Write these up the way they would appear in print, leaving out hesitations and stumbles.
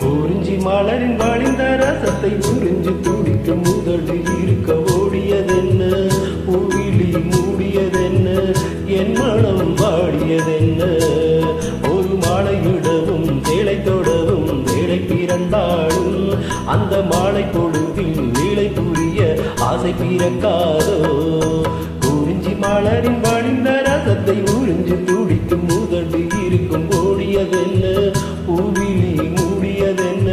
குறிஞ்சி மலரின் வழிந்த ரசத்தை உறிஞ்சு துடிக்க முதலில் இருக்க ஓடியதென்ன, பூவிழி மூடியதென்ன, என் மனம் வாடியதென்ன. ஒரு மாலை விடவும் வேலை தொடவும் வேலை பிறந்தாலும் அந்த மாலை பொழுதில் வேலை புரிய ஆசை பிறக்காதோ. குறிஞ்சி மலரின் வழிந்த ரசத்தை உறிஞ்சு துடிக்கும் முதலில் இருக்கும் ஓடியதென்ன, பூவிழி மூடியதென்ன,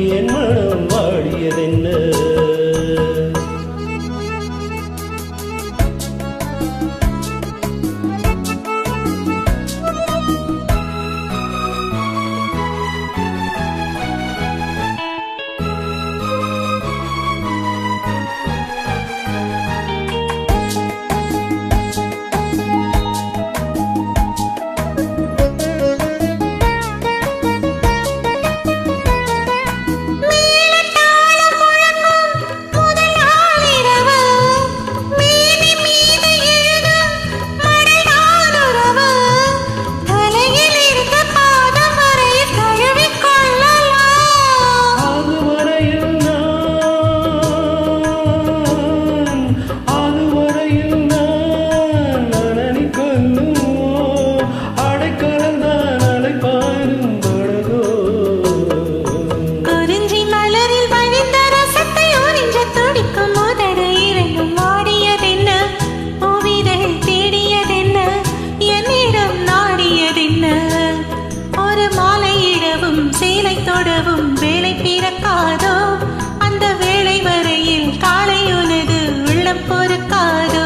என் மனம் வாடியதென்ன. தொடவும் வேலை பிறக்காதோ, அந்த வேலை வரையில் காலை உனது உள்ளம் பொறுக்காதோ.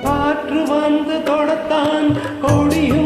காற்று வந்து தொடத்தான் கொடியும்